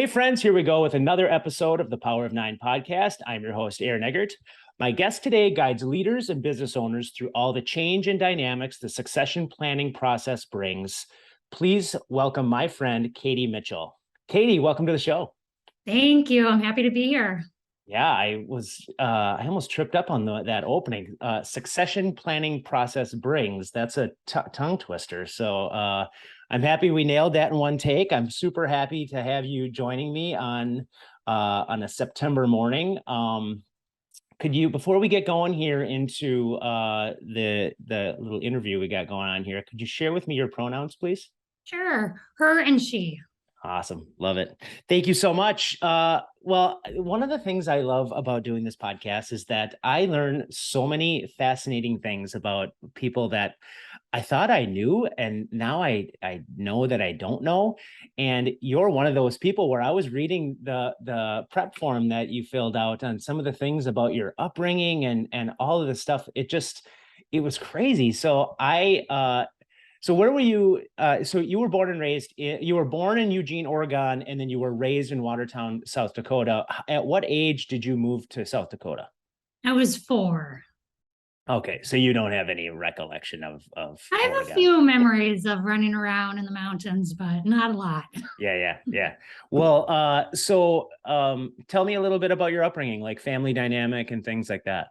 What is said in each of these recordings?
Hey friends, here we go with another episode of the Power of Nine podcast. I'm your host, Eggert. My guest today guides leaders and business owners through all the change and dynamics the succession planning process brings. Please welcome my friend, Katy Mitchell. Katy, welcome to the show. Thank you. I'm happy to be here. Yeah, I almost tripped up on that opening. Succession planning process brings. That's a tongue twister. So I'm happy we nailed that in one take. I'm super happy to have you joining me on a September morning. Could you, before we get going here into the little interview we got going on here, could you share with me your pronouns, please? Sure. Her and she. Awesome. Love it. Thank you so much. Well, one of the things I love about doing this podcast is that I learn so many fascinating things about people that I thought I knew, and now I know that I don't know. And you're one of those people where I was reading the prep form that you filled out on some of the things about your upbringing and all of this stuff. It was crazy. So where were you? So you were born and raised, you were born in Eugene, Oregon, and then you were raised in Watertown, South Dakota. At what age did you move to South Dakota? I was 4. Okay, so you don't have any recollection of I have Oregon. a few memories of running around in the mountains, but not a lot. Yeah. Well, tell me a little bit about your upbringing, like family dynamic and things like that.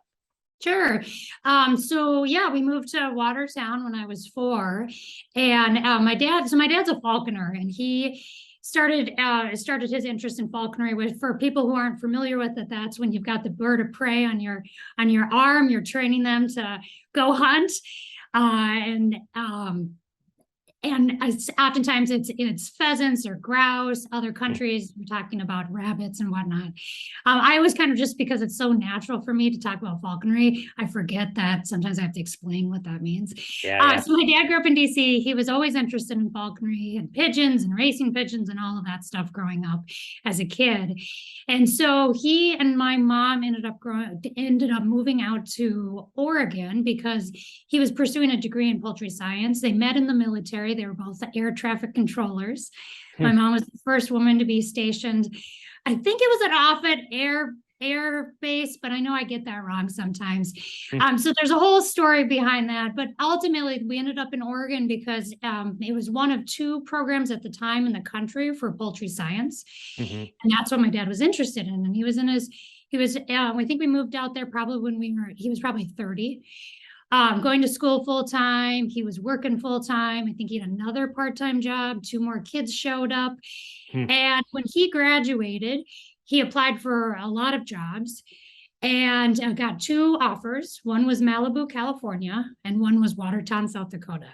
Sure. We moved to Watertown when I was 4, and my dad's a falconer, and he started his interest in falconry. For people who aren't familiar with it, that's when you've got the bird of prey on your arm, you're training them to go hunt, and oftentimes it's pheasants or grouse. Other countries, we're talking about rabbits and whatnot. I was kind of, just because it's so natural for me to talk about falconry, I forget that sometimes I have to explain what that means. Yeah. So my dad grew up in DC. He was always interested in falconry and pigeons and racing pigeons and all of that stuff growing up as a kid. And so he and my mom ended up moving out to Oregon because he was pursuing a degree in poultry science. They met in the military. They were both air traffic controllers. My mom was the first woman to be stationed. I think it was at Offutt Air Base, but I know I get that wrong sometimes. So there's a whole story behind that. But ultimately, we ended up in Oregon because it was one of 2 programs at the time in the country for poultry science. Mm-hmm. And that's what my dad was interested in. And I think we moved out there probably when he was probably 30. Going to school full time. He was working full time. I think he had another part-time job. 2 more kids showed up. And when he graduated, he applied for a lot of jobs and got 2 offers. One was Malibu, California, and one was Watertown, South Dakota.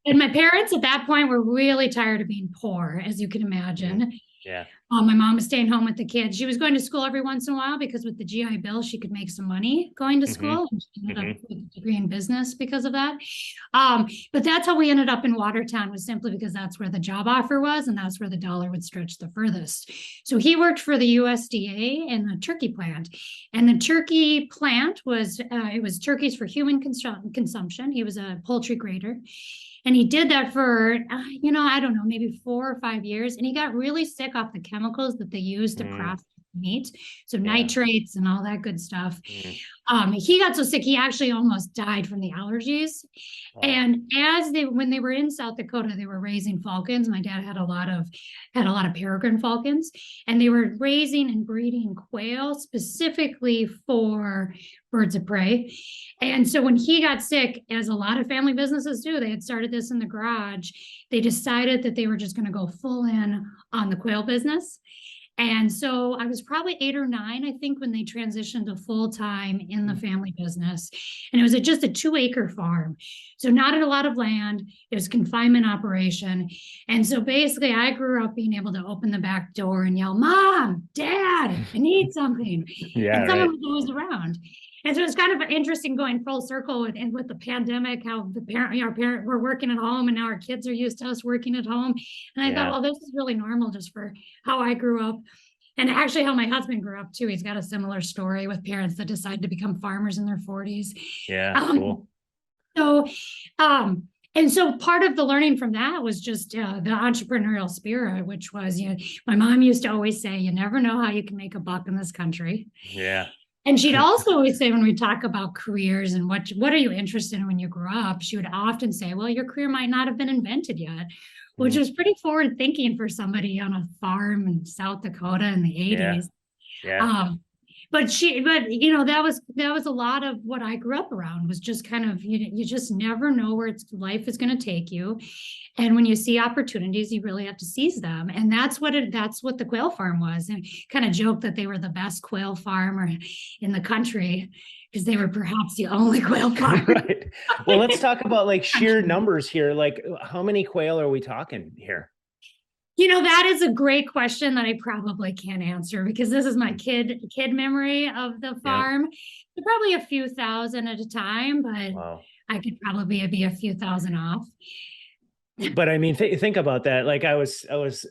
And my parents at that point were really tired of being poor, as you can imagine. Yeah. My mom was staying home with the kids. She was going to school every once in a while because with the GI Bill, she could make some money going to school. And she ended up with a degree in business because of that. But that's how we ended up in Watertown, was simply because that's where the job offer was, and that's where the dollar would stretch the furthest. So he worked for the USDA in the turkey plant. And the turkey plant was turkeys for human consumption. He was a poultry grader. And he did that for, I don't know, maybe 4 or 5 years. And he got really sick off the chemicals that they use to process meat. So nitrates and all that good stuff. He got so sick, he actually almost died from the allergies. Wow. And when they were in South Dakota, they were raising falcons. My dad had a lot of peregrine falcons, and they were raising and breeding quail specifically for birds of prey. And so when he got sick, as a lot of family businesses do, they had started this in the garage. They decided that they were just going to go full in on the quail business. And so I was probably 8 or 9, I think, when they transitioned to full-time in the family business. And it was just a 2-acre farm. So not a lot of land. It was confinement operation. And so basically I grew up being able to open the back door and yell, "Mom, Dad, I need something." And someone was always around. And so it's kind of interesting going full circle with the pandemic, how our parent we're working at home, and now our kids are used to us working at home. And I thought, well, this is really normal just for how I grew up. And actually how my husband grew up too. He's got a similar story with parents that decide to become farmers in their 40s. Yeah, cool. So And so part of the learning from that was just the entrepreneurial spirit, which was, my mom used to always say, you never know how you can make a buck in this country. Yeah. And she'd also always say, when we talk about careers and what are you interested in when you grow up, she would often say, well, your career might not have been invented yet, which was pretty forward thinking for somebody on a farm in South Dakota in the 80s. Yeah. But that was a lot of what I grew up around, was just kind of, you just never know where life is going to take you. And when you see opportunities, you really have to seize them. And that's what the quail farm was. And kind of joked that they were the best quail farmer in the country, because they were perhaps the only quail farm. Right. Well, let's talk about like sheer numbers here. Like, how many quail are we talking here? That is a great question that I probably can't answer, because this is my kid memory of the farm. Yep. Probably a few thousand at a time, but wow. I could probably be a few thousand off. But I mean, think about that. Like I was,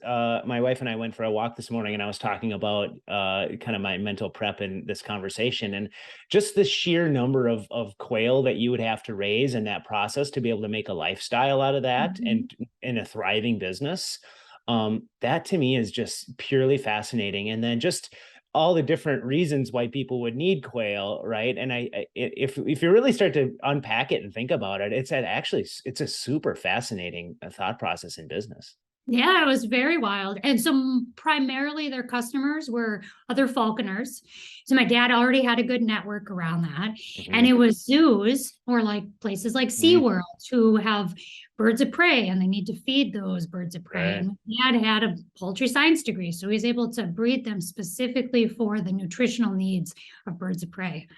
my wife and I went for a walk this morning, and I was talking about kind of my mental prep in this conversation, and just the sheer number of quail that you would have to raise in that process to be able to make a lifestyle out of that, and in a thriving business. That to me is just purely fascinating. And then just all the different reasons why people would need quail, right? And if you really start to unpack it and think about it, it's a super fascinating thought process in business. Yeah, it was very wild. And so primarily their customers were other falconers. So my dad already had a good network around that. And it was zoos, or like places like SeaWorld, who have birds of prey, and they need to feed those birds of prey. Right. And my dad had a poultry science degree, so he's able to breed them specifically for the nutritional needs of birds of prey.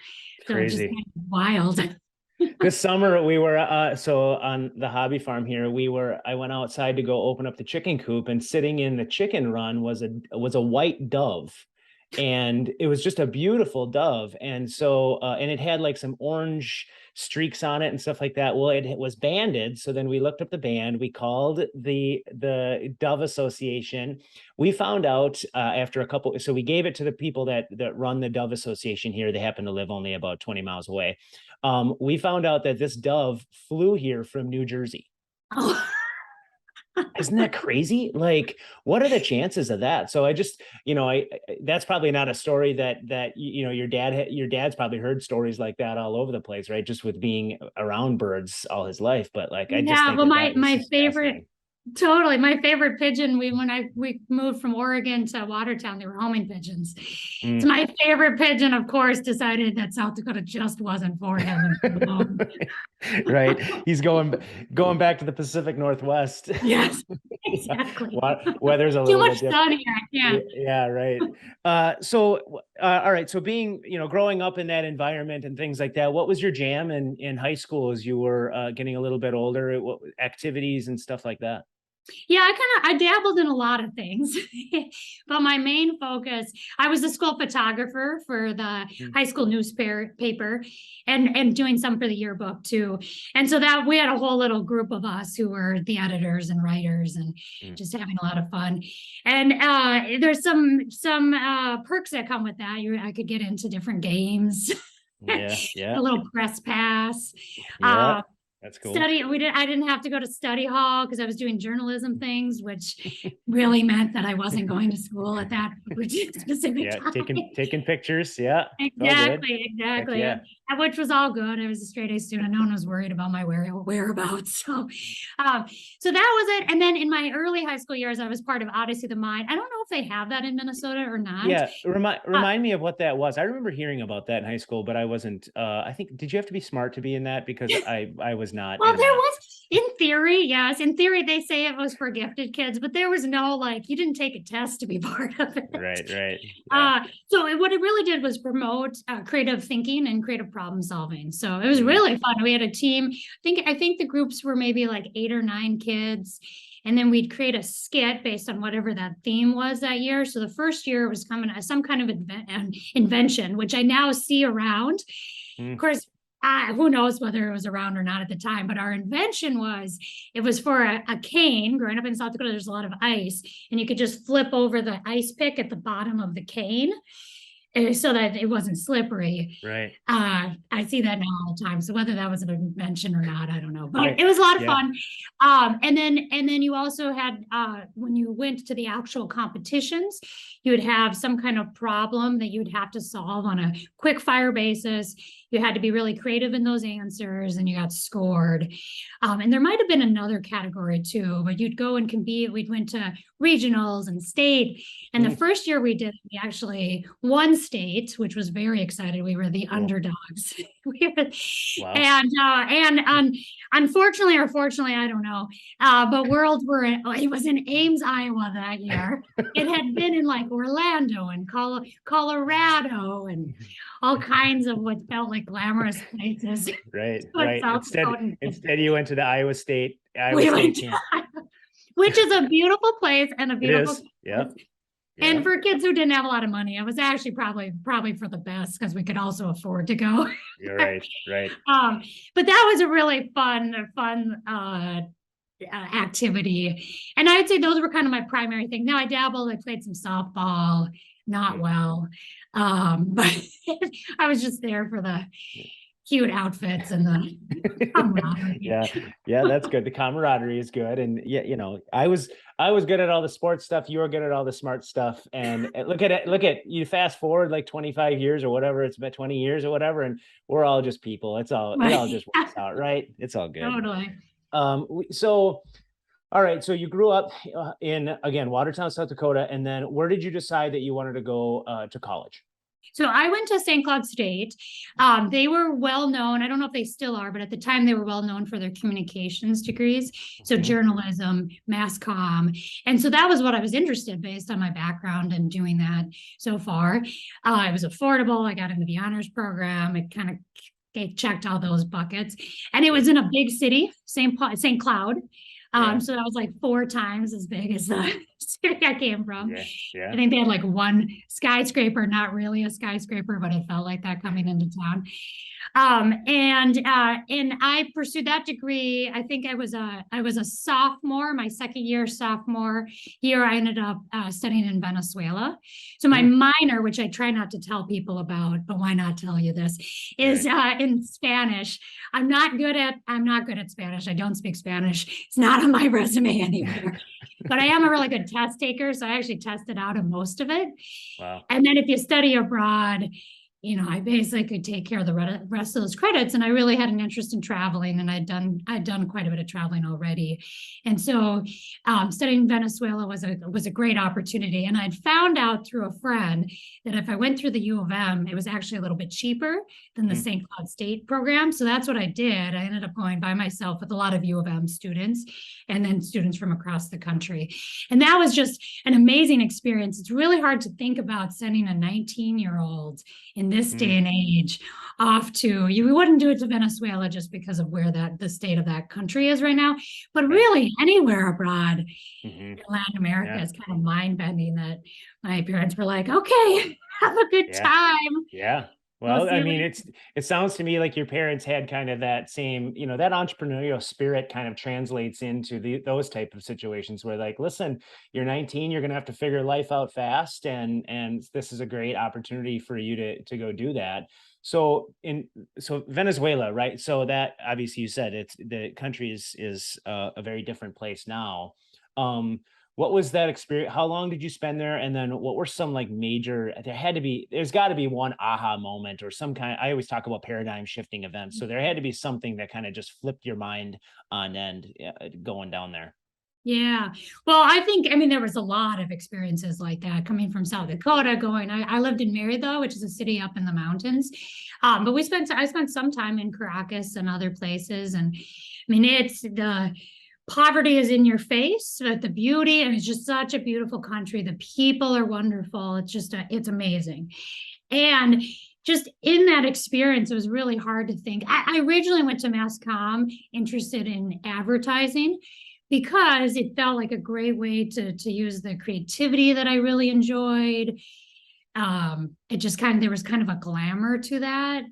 So it's just kind of wild. This summer we were so on the hobby farm here, I went outside to go open up the chicken coop, and sitting in the chicken run was a white dove, and it was just a beautiful dove. And so and it had like some orange streaks on it and stuff like that. Well, it was banded. So then we looked up the band, we called the Dove Association. We found out after a couple, so we gave it to the people that run the Dove Association here. They happen to live only about 20 miles away. We found out that this dove flew here from New Jersey. Oh. Isn't that crazy? Like, what are the chances of that? So I just, that's probably not a story that your dad's probably heard stories like that all over the place, right? Just with being around birds all his life. But like, I just think my favorite. Totally. My favorite pigeon, when we moved from Oregon to Watertown, they were homing pigeons. So my favorite pigeon, of course, decided that South Dakota just wasn't for him. Right. He's going back to the Pacific Northwest. Yes, exactly. Weather's a too little much sun here. Yeah. Yeah, right. So all right. So being, growing up in that environment and things like that, what was your jam in high school as you were getting a little bit older? What activities and stuff like that? Yeah, I dabbled in a lot of things, but my main focus, I was a school photographer for the high school newspaper, and doing some for the yearbook too. And so that we had a whole little group of us who were the editors and writers, and just having a lot of fun. And there's some perks that come with that. I could get into different games. Yeah. A little press pass. Yeah. That's cool. I didn't have to go to study hall because I was doing journalism things, which really meant that I wasn't going to school at that specific time. Taking pictures. Yeah. Exactly. Yeah. Which was all good. I was a straight A student. No one was worried about my whereabouts. So that was it. And then in my early high school years, I was part of Odyssey of the Mind. I don't know if they have that in Minnesota or not. Yeah. Remind me of what that was. I remember hearing about that in high school, but I wasn't, I think, did you have to be smart to be in that? Because I was not. Well, there was, in theory, yes. In theory, they say it was for gifted kids, but there was no, you didn't take a test to be part of it. Right. Yeah. So what it really did was promote creative thinking and creative problem solving. So it was really fun. We had a team. I think the groups were maybe like 8 or 9 kids. And then we'd create a skit based on whatever that theme was that year. So the first year was coming some kind of invention, which I now see around. Of course, who knows whether it was around or not at the time, but our invention was for a cane. Growing up in South Dakota, there's a lot of ice, and you could just flip over the ice pick at the bottom of the cane. so that it wasn't slippery. Right. I see that now all the time. So whether that was an invention or not, I don't know, but Right. it was a lot of Yeah. fun. And then you also had, when you went to the actual competitions, you would have some kind of problem that you would have to solve on a quick fire basis. You had to be really creative in those answers, and you got scored. And there might have been another category too, but you'd go and compete. We went to regionals and state. And the first year we did, we actually won state, which was very excited. We were the underdogs. Wow. And unfortunately or fortunately, I don't know. But Worlds it was in Ames, Iowa that year. It had been in like Orlando and Colorado and all kinds of what felt like glamorous places. Right. But Right. South Instead you went to the Iowa State team. Which is a beautiful place and a beautiful. It is. Yeah. And for kids who didn't have a lot of money, it was actually probably for the best, because we could also afford to go. You're right. Right. But that was a really fun activity. And I'd say those were kind of my primary thing. Now I dabbled, I played some softball, not well. But I was just there for the cute outfits and the camaraderie. Yeah, that's good. The camaraderie is good. And yeah, you know, I was good at all the sports stuff. You were good at all the smart stuff. And look at you, fast forward like 25 years or whatever, it's about 20 years or whatever, and we're all just people. It all just works out, right? It's all good. Totally. So all right, so you grew up in, again, Watertown, South Dakota, and then where did you decide that you wanted to go to college? So I went to St. Cloud State. They were well known. I don't know if they still are, but at the time they were well known for their communications degrees. So journalism, mass comm. And so that was what I was interested in based on my background and doing that so far. It was affordable. I got into the honors program. It kind of checked all those buckets. And it was in a big city, St. Cloud. So that was like 4 times as big as the city I came from. I think they had like one skyscraper, not really a skyscraper, but it felt like that coming into town. And I pursued that degree. I think I was a sophomore, my second year sophomore year. I ended up studying in Venezuela. So my minor, which I try not to tell people about, but why not tell you this, is in Spanish. I'm not good at Spanish. I don't speak Spanish. It's not on my resume anymore. But I am a really good test taker, so I actually tested out of most of it. Wow. And then if you study abroad, you know, I basically could take care of the rest of those credits. And I really had an interest in traveling, and I'd done quite a bit of traveling already. And so studying Venezuela was a great opportunity. And I'd found out through a friend that if I went through the U of M, it was actually a little bit cheaper than the St. Cloud State program. So that's what I did. I ended up going by myself with a lot of U of M students, and then students from across the country. And that was just an amazing experience. It's really hard to think about sending a 19-year-old in this day and age off to, you wouldn't do it to Venezuela just because of where the state of that country is right now, but really anywhere abroad in Latin America is kind of mind-bending. That my parents were like, okay, have a good time. Yeah. Well, I mean, it sounds to me like your parents had kind of that same, you know, that entrepreneurial spirit kind of translates into those type of situations where, like, listen, you're 19, you're going to have to figure life out fast, and this is a great opportunity for you to go do that. So Venezuela, right? So that, obviously you said the country is a very different place now. What was that experience? How long did you spend there? And then what were some like major, there's got to be one aha moment or some kind. I always talk about paradigm shifting events. So there had to be something that kind of just flipped your mind on end going down there. Yeah. Well, I mean, there was a lot of experiences like that coming from South Dakota I lived in Mérida, which is a city up in the mountains. But I spent some time in Caracas and other places. And I mean, the poverty is in your face, but the beauty, and it's just such a beautiful country. The people are wonderful. It's amazing. And just in that experience, it was really hard to think. I originally went to mass comm interested in advertising because it felt like a great way to use the creativity that I really enjoyed. There was kind of a glamour to that,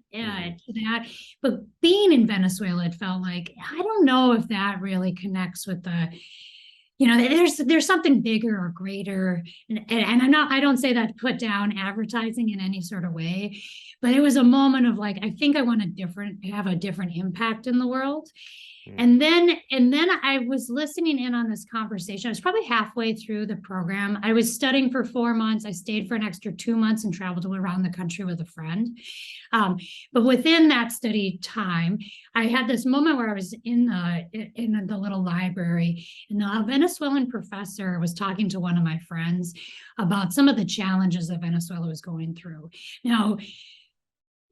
but being in Venezuela, it felt like, I don't know if that really connects with the there's something bigger or greater. And I don't say that to put down advertising in any sort of way, but it was a moment of like, I think I want to have a different impact in the world. And then I was listening in on this conversation. I was probably halfway through the program. I was studying for 4 months. I stayed for an extra 2 months and traveled around the country with a friend. But within that study time, I had this moment where I was in the little library, and the Venezuelan professor was talking to one of my friends about some of the challenges that Venezuela was going through. Now,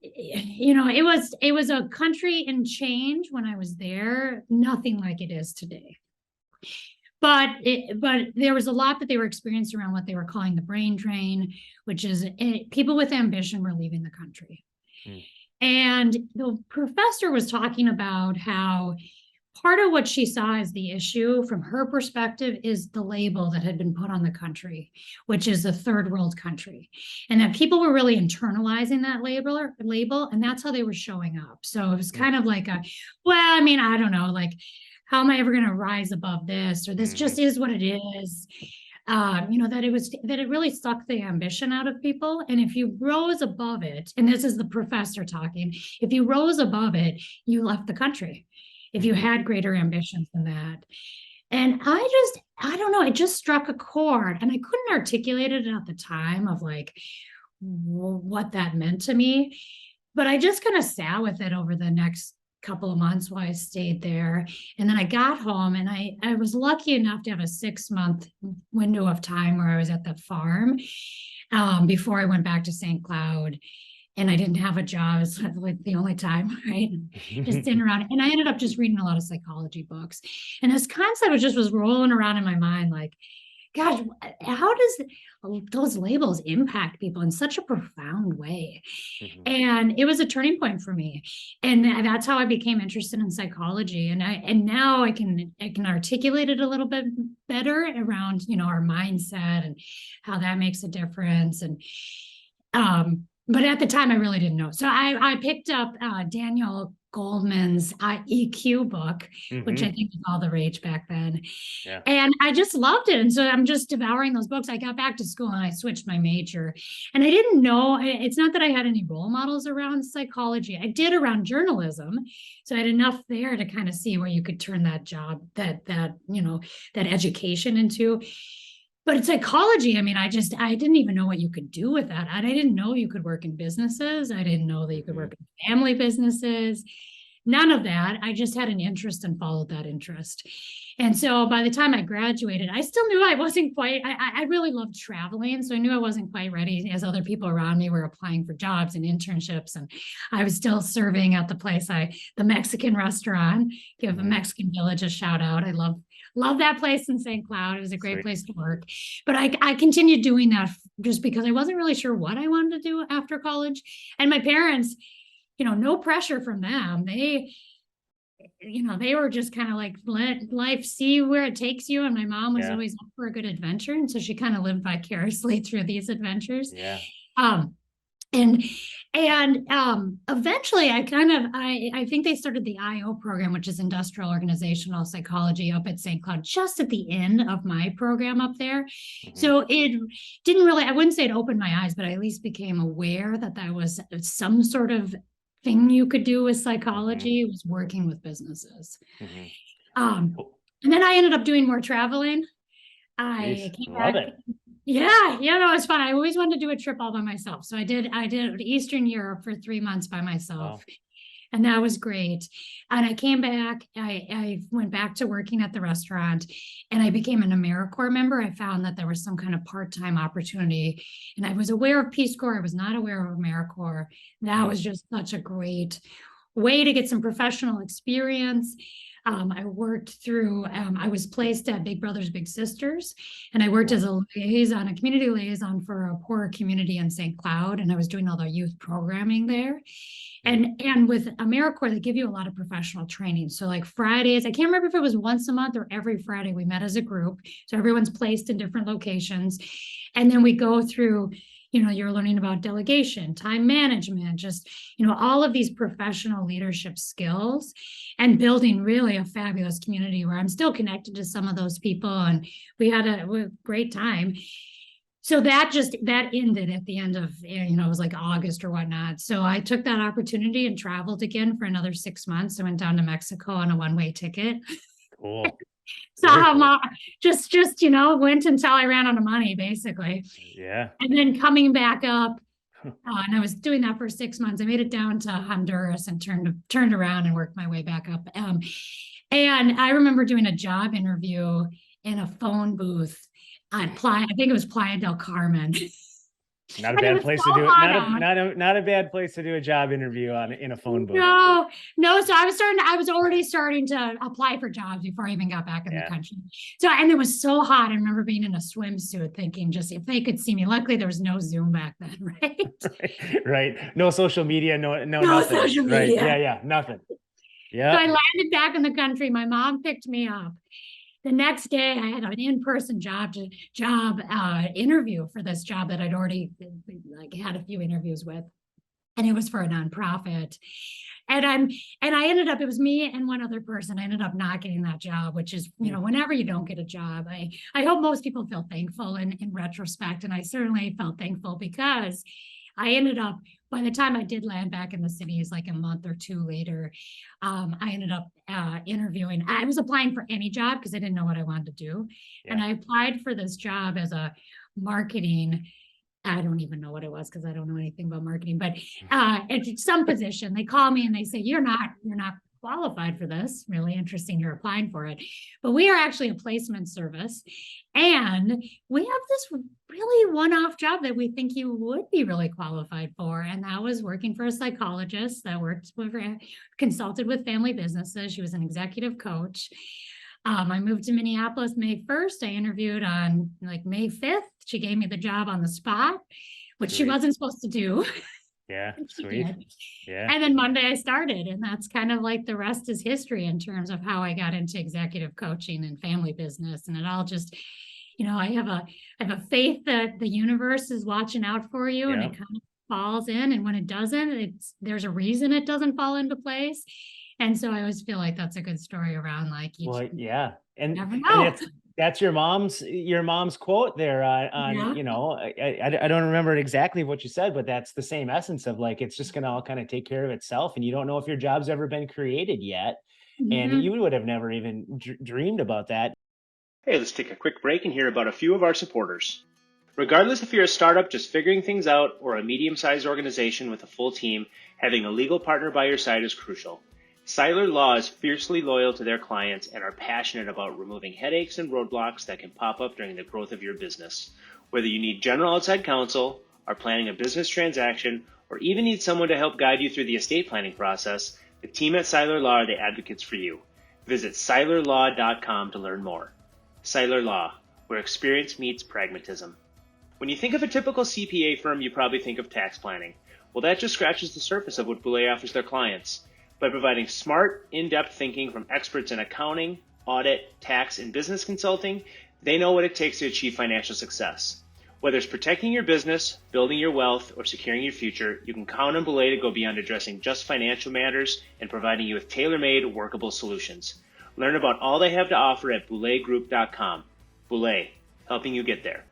it was a country in change when I was there, nothing like it is today. But there was a lot that they were experiencing around what they were calling the brain drain, which is people with ambition were leaving the country. And the professor was talking about how part of what she saw as the issue from her perspective is the label that had been put on the country, which is a third world country. And that people were really internalizing that label, and that's how they were showing up. So it was kind of like I don't know, like, how am I ever going to rise above this? Or this just is what it is. That it really sucked the ambition out of people. And if you rose above it, and this is the professor talking, if you rose above it, you left the country. If you had greater ambitions than that. And I don't know, it just struck a chord, and I couldn't articulate it at the time of like what that meant to me, but I just kind of sat with it over the next couple of months while I stayed there. And then I got home, and I was lucky enough to have a 6-month window of time where I was at the farm before I went back to St. Cloud. And I didn't have a job. It's like the only time, right? Just sitting around. And I ended up just reading a lot of psychology books. And this concept was rolling around in my mind, like, gosh, how does those labels impact people in such a profound way? And it was a turning point for me. And that's how I became interested in psychology. And now I can articulate it a little bit better around, our mindset and how that makes a difference. And but at the time, I really didn't know. So I picked up Daniel Goleman's EQ book, which I think was all the rage back then. Yeah. And I just loved it. And so I'm just devouring those books. I got back to school and I switched my major. And I didn't know, it's not that I had any role models around psychology. I did around journalism. So I had enough there to kind of see where you could turn that job, that education into. But it's psychology. I mean, I didn't even know what you could do with that. I didn't know you could work in businesses. I didn't know that you could work in family businesses. None of that. I just had an interest and followed that interest. And so by the time I graduated, I still knew I wasn't quite, I really loved traveling. So I knew I wasn't quite ready as other people around me were applying for jobs and internships. And I was still serving at the Mexican restaurant, give a Mexican Village a shout out. I love that place in St. Cloud. It was a great place to work. But I continued doing that just because I wasn't really sure what I wanted to do after college. And my parents, no pressure from them. They were just kind of like, let life see where it takes you. And my mom was always up for a good adventure. And so she kind of lived vicariously through these adventures. Yeah. And eventually I think they started the IO program, which is industrial organizational psychology, up at St. Cloud, just at the end of my program up there. So it didn't really, I wouldn't say it opened my eyes, but I at least became aware that was some sort of thing you could do with psychology. Was working with businesses. And then I ended up doing more traveling. I came back. Love it. Yeah, no, it was fun. I always wanted to do a trip all by myself. So I did Eastern Europe for 3 months by myself. Wow. And that was great. And I came back, I went back to working at the restaurant, and I became an AmeriCorps member. I found that there was some kind of part-time opportunity, and I was aware of Peace Corps. I was not aware of AmeriCorps. That was just such a great way to get some professional experience. I worked through, I was placed at Big Brothers Big Sisters, and I worked as a community liaison for a poor community in St. Cloud, and I was doing all the youth programming there. And with AmeriCorps, they give you a lot of professional training. So like Fridays, I can't remember if it was once a month or every Friday, we met as a group. So everyone's placed in different locations. And then we go through, you're learning about delegation, time management, just, all of these professional leadership skills, and building really a fabulous community where I'm still connected to some of those people. And we had a great time. So that ended at the end of, it was like August or whatnot. So I took that opportunity and traveled again for another 6 months. I went down to Mexico on a one-way ticket. Cool. So Cool. just went until I ran out of money, basically. Yeah. And then coming back up, and I was doing that for 6 months. I made it down to Honduras and turned around and worked my way back up. And I remember doing a job interview in a phone booth at I think it was Playa del Carmen. Not a bad place to do it. Not a bad place to do a job interview in a phone booth. No. So I was already starting to apply for jobs before I even got back in the country. So, and it was so hot. I remember being in a swimsuit thinking, just if they could see me. Luckily there was no Zoom back then, right? Right. No social media, no nothing. Social media. Right. Yeah, nothing. Yeah. So I landed back in the country. My mom picked me up. The next day I had an in-person job interview for this job that I'd already had a few interviews with, and it was for a nonprofit. And I ended up, it was me and one other person. I ended up not getting that job, which is, whenever you don't get a job, I hope most people feel thankful in retrospect. And I certainly felt thankful because I ended up, by the time I did land back in the cities, like a month or two later, I ended up interviewing. I was applying for any job because I didn't know what I wanted to do. Yeah. And I applied for this job as a marketing, I don't even know what it was because I don't know anything about marketing, but it's some position. They call me and they say, you're not qualified for this. Really interesting. You're applying for it. But we are actually a placement service. And we have this really one-off job that we think you would be really qualified for. And that was working for a psychologist that consulted with family businesses. She was an executive coach. I moved to Minneapolis May 1st. I interviewed on May 5th. She gave me the job on the spot, which she wasn't supposed to do. Yeah, sweet. Yeah. And then Monday I started, and that's kind of the rest is history in terms of how I got into executive coaching and family business. And it all just, I have a faith that the universe is watching out for you, and it kind of falls in. And when it doesn't, there's a reason it doesn't fall into place. And so I always feel like that's a good story around and never know. And that's your mom's quote there on I don't remember exactly what you said, but that's the same essence of it's just going to all kind of take care of itself. And you don't know if your job's ever been created yet. Mm-hmm. And you would have never even dreamed about that. Hey, let's take a quick break and hear about a few of our supporters. Regardless if you're a startup just figuring things out or a medium-sized organization with a full team, having a legal partner by your side is crucial. Seiler Law is fiercely loyal to their clients and are passionate about removing headaches and roadblocks that can pop up during the growth of your business. Whether you need general outside counsel, are planning a business transaction, or even need someone to help guide you through the estate planning process, the team at Seiler Law are the advocates for you. Visit seilerlaw.com to learn more. Seiler Law, where experience meets pragmatism. When you think of a typical CPA firm, you probably think of tax planning. Well, that just scratches the surface of what Boulay offers their clients. By providing smart, in-depth thinking from experts in accounting, audit, tax, and business consulting, they know what it takes to achieve financial success. Whether it's protecting your business, building your wealth, or securing your future, you can count on Boulay to go beyond addressing just financial matters and providing you with tailor-made, workable solutions. Learn about all they have to offer at BoulayGroup.com. Boulay, helping you get there.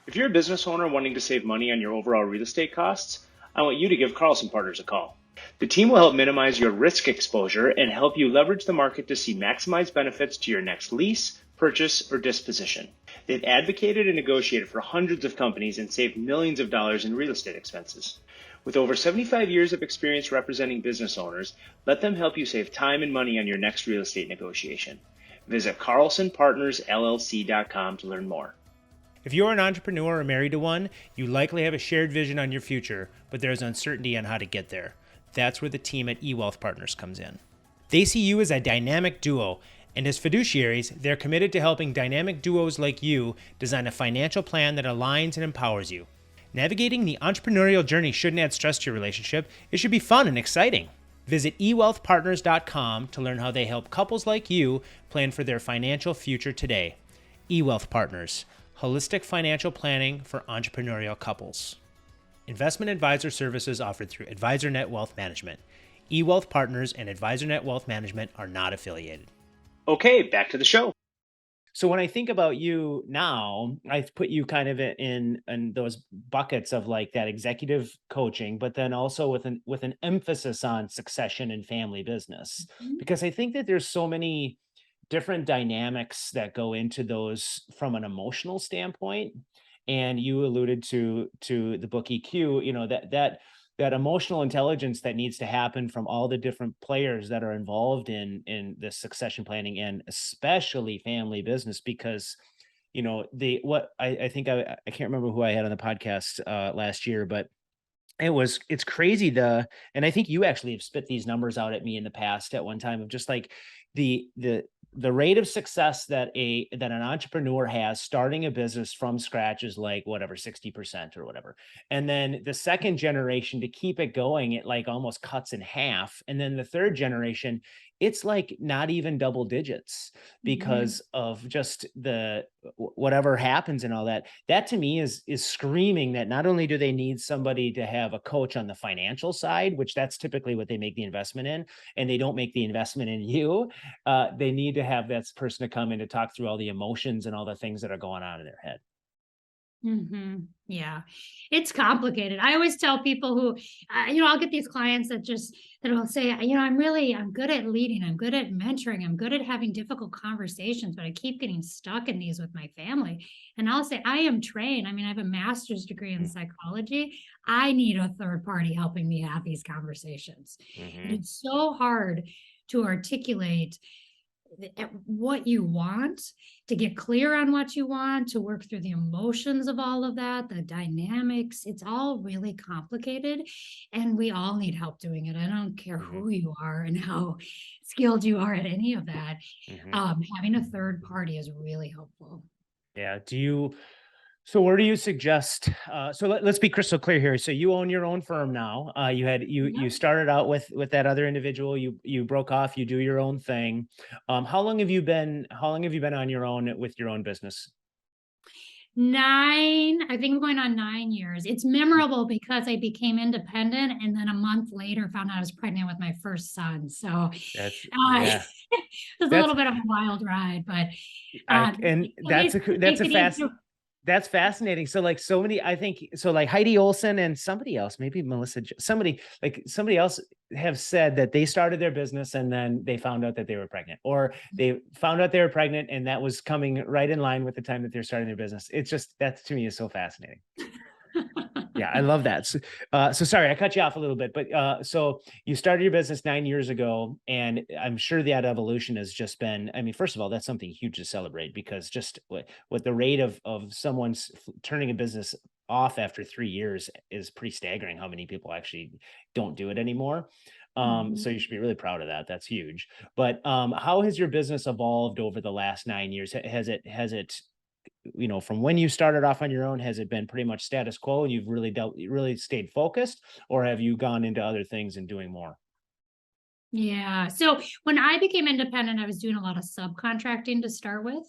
If you're a business owner wanting to save money on your overall real estate costs, I want you to give Carlson Partners a call. The team will help minimize your risk exposure and help you leverage the market to see maximized benefits to your next lease, purchase, or disposition. They've advocated and negotiated for hundreds of companies and saved millions of dollars in real estate expenses. With over 75 years of experience representing business owners, let them help you save time and money on your next real estate negotiation. Visit carlsonpartnersllc.com to learn more. If you're an entrepreneur or married to one, you likely have a shared vision on your future, but there's uncertainty on how to get there. That's where the team at eWealth Partners comes in. They see you as a dynamic duo, and as fiduciaries, they're committed to helping dynamic duos like you design a financial plan that aligns and empowers you. Navigating the entrepreneurial journey shouldn't add stress to your relationship. It should be fun and exciting. Visit ewealthpartners.com to learn how they help couples like you plan for their financial future today. eWealth Partners, holistic financial planning for entrepreneurial couples. investment advisor services offered through AdvisorNet Wealth Management. eWealth Partners and AdvisorNet Wealth Management are not affiliated. Okay, back to the show. So when I think about you now, I put you kind of in those buckets of like that executive coaching, but then also with an emphasis on succession and family business, because I think that there's so many different dynamics that go into those from an emotional standpoint. And you alluded to the book EQ, you know, that emotional intelligence that needs to happen from all the different players that are involved in the succession planning, and especially family business, because you know I think I can't remember who I had on the podcast last year, but it's crazy and I think you actually have spit these numbers out at me in the past at one time of just like the rate of success that an entrepreneur has starting a business from scratch is like whatever 60% or whatever, and then the second generation to keep it going, it like almost cuts in half, and then the third generation, it's like not even double digits because of just the whatever happens and all that. That to me is screaming that not only do they need somebody to have a coach on the financial side, which that's typically what they make the investment in, and they don't make the investment in you. They need to have that person to come in to talk through all the emotions and all the things that are going on in their head. Yeah, it's complicated. I always tell people who, I'll get these clients that will say, I'm good at leading. I'm good at mentoring. I'm good at having difficult conversations, but I keep getting stuck in these with my family. And I'll say, I am trained. I mean, I have a master's degree in psychology. I need a third party helping me have these conversations. And it's so hard to articulate what you want, to get clear on what you want, to work through the emotions of all of that, the dynamics. It's all really complicated, and we all need help doing it. I don't care who you are and how skilled you are at any of that. Having a third party is really helpful. Yeah. So where do you suggest, so let's be crystal clear here. So you own your own firm now. You started out with that other individual, you broke off, you do your own thing. How long have you been on your own with your own business? I think I'm going on 9 years. It's memorable because I became independent and then a month later found out I was pregnant with my first son. So it was a little bit of a wild ride, but that's fascinating. So like so many, I think, so like Heidi Olson and somebody else, maybe Melissa, somebody else have said that they started their business and then they found out that they were pregnant, or they found out they were pregnant and that was coming right in line with the time that they're starting their business. It's just, that to me is so fascinating. Yeah, I love that. So sorry, I cut you off a little bit, but so you started your business 9 years ago, and I'm sure that evolution has just been, I mean, first of all, that's something huge to celebrate, because just what the rate of someone's turning a business off after 3 years is pretty staggering, how many people actually don't do it anymore. So you should be really proud of that. That's huge. But how has your business evolved over the last 9 years? Has it from when you started off on your own, has it been pretty much status quo and you've really stayed focused, or have you gone into other things and doing more? Yeah. So when I became independent, I was doing a lot of subcontracting to start with.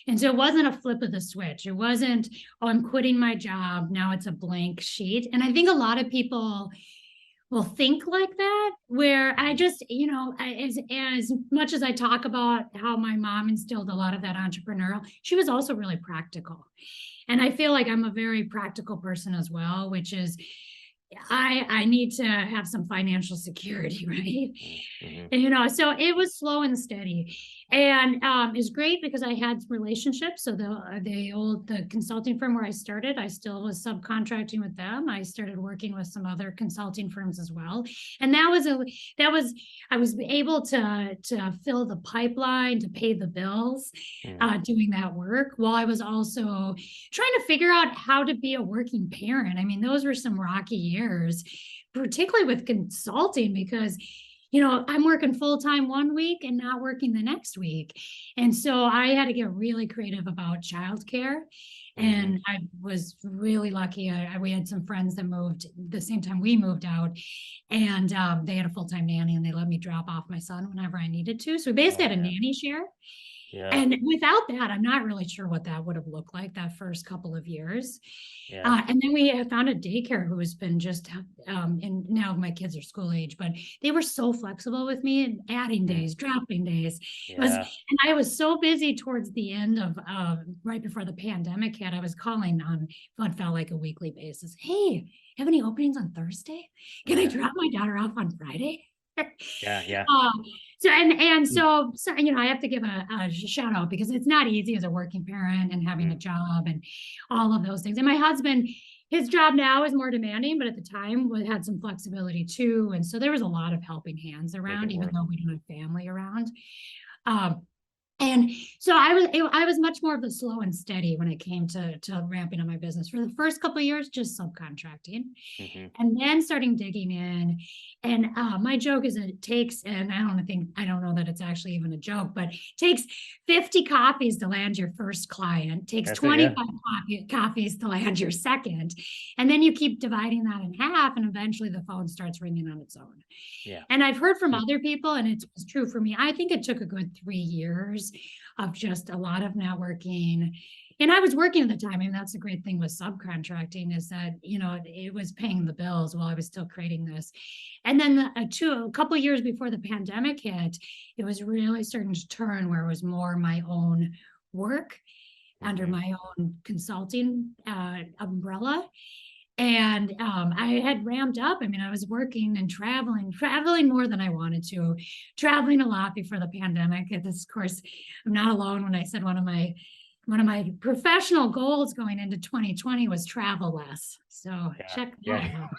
And so it wasn't a flip of the switch. It wasn't, oh, I'm quitting my job, now it's a blank sheet. And I think a lot of people will think like that, where I just, as much as I talk about how my mom instilled a lot of that entrepreneurial, she was also really practical. And I feel like I'm a very practical person as well, which is I need to have some financial security, right? And, so it was slow and steady. And it's great because I had relationships. So the consulting firm where I started, I still was subcontracting with them. I started working with some other consulting firms as well. And I was able to fill the pipeline, to pay the bills, doing that work, while I was also trying to figure out how to be a working parent. I mean, those were some rocky years, particularly with consulting, because I'm working full-time one week and not working the next week. And so I had to get really creative about childcare. And I was really lucky. We had some friends that moved the same time we moved out, and they had a full-time nanny, and they let me drop off my son whenever I needed to. So we basically had a nanny share. Yeah. And without that, I'm not really sure what that would have looked like that first couple of years. Yeah. And then we found a daycare who has been just, and now my kids are school age, but they were so flexible with me and adding days, dropping days. It was, Yeah. and I was so busy towards the end of, right before the pandemic hit, I was calling on what felt like a weekly basis. Hey, have any openings on Thursday? Can I drop my daughter off on Friday? Yeah. Yeah. So you know, I have to give a shout out because it's not easy as a working parent and having a job and all of those things. And my husband, his job now is more demanding, but at the time we had some flexibility too. And so there was a lot of helping hands around, even though we don't have family around. And so I was much more of the slow and steady when it came to ramping up my business. For the first couple of years, just subcontracting, and then starting digging in. And my joke is it takes, and I don't know that it's actually even a joke, but it takes 50 coffees to land your first client, takes 25 coffees to land your second. And then you keep dividing that in half, and eventually the phone starts ringing on its own. Yeah. And I've heard from other people, and it's true for me. I think it took a good 3 years of just a lot of networking. And I was working at the time. I mean, that's the great thing with subcontracting is that, you know, it was paying the bills while I was still creating this. And then a couple of years before the pandemic hit, it was really starting to turn where it was more my own work under my own consulting umbrella. And I had ramped up. I mean, I was working and traveling more than I wanted to, traveling a lot before the pandemic. And this, of course, I'm not alone when I said one of my professional goals going into 2020 was travel less. So check that out.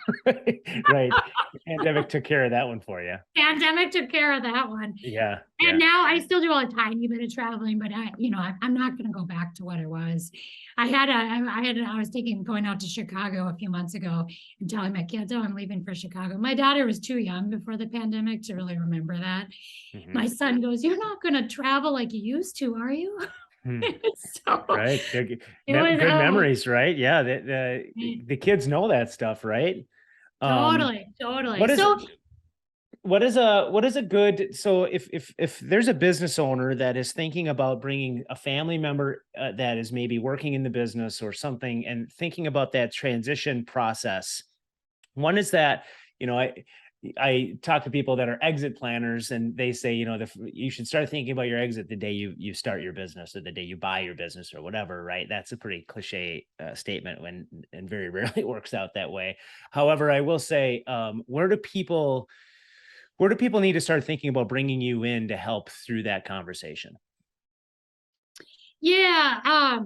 Right. The pandemic took care of that one for you. Pandemic took care of that one. Yeah. And now I still do a tiny bit of traveling, but I'm not going to go back to what it was. I was going out to Chicago a few months ago and telling my kids, oh, I'm leaving for Chicago. My daughter was too young before the pandemic to really remember that. My son goes, you're not going to travel like you used to, are you? So, right. Good memories, right? Yeah. The kids know that stuff, right? Totally. What is a good, so if there's a business owner that is thinking about bringing a family member that is maybe working in the business or something and thinking about that transition process, one is that, you know, I talk to people that are exit planners and they say, you know, you should start thinking about your exit the day you start your business or the day you buy your business or whatever, right? That's a pretty cliche statement and very rarely works out that way. However, I will say, where do people need to start thinking about bringing you in to help through that conversation? Yeah.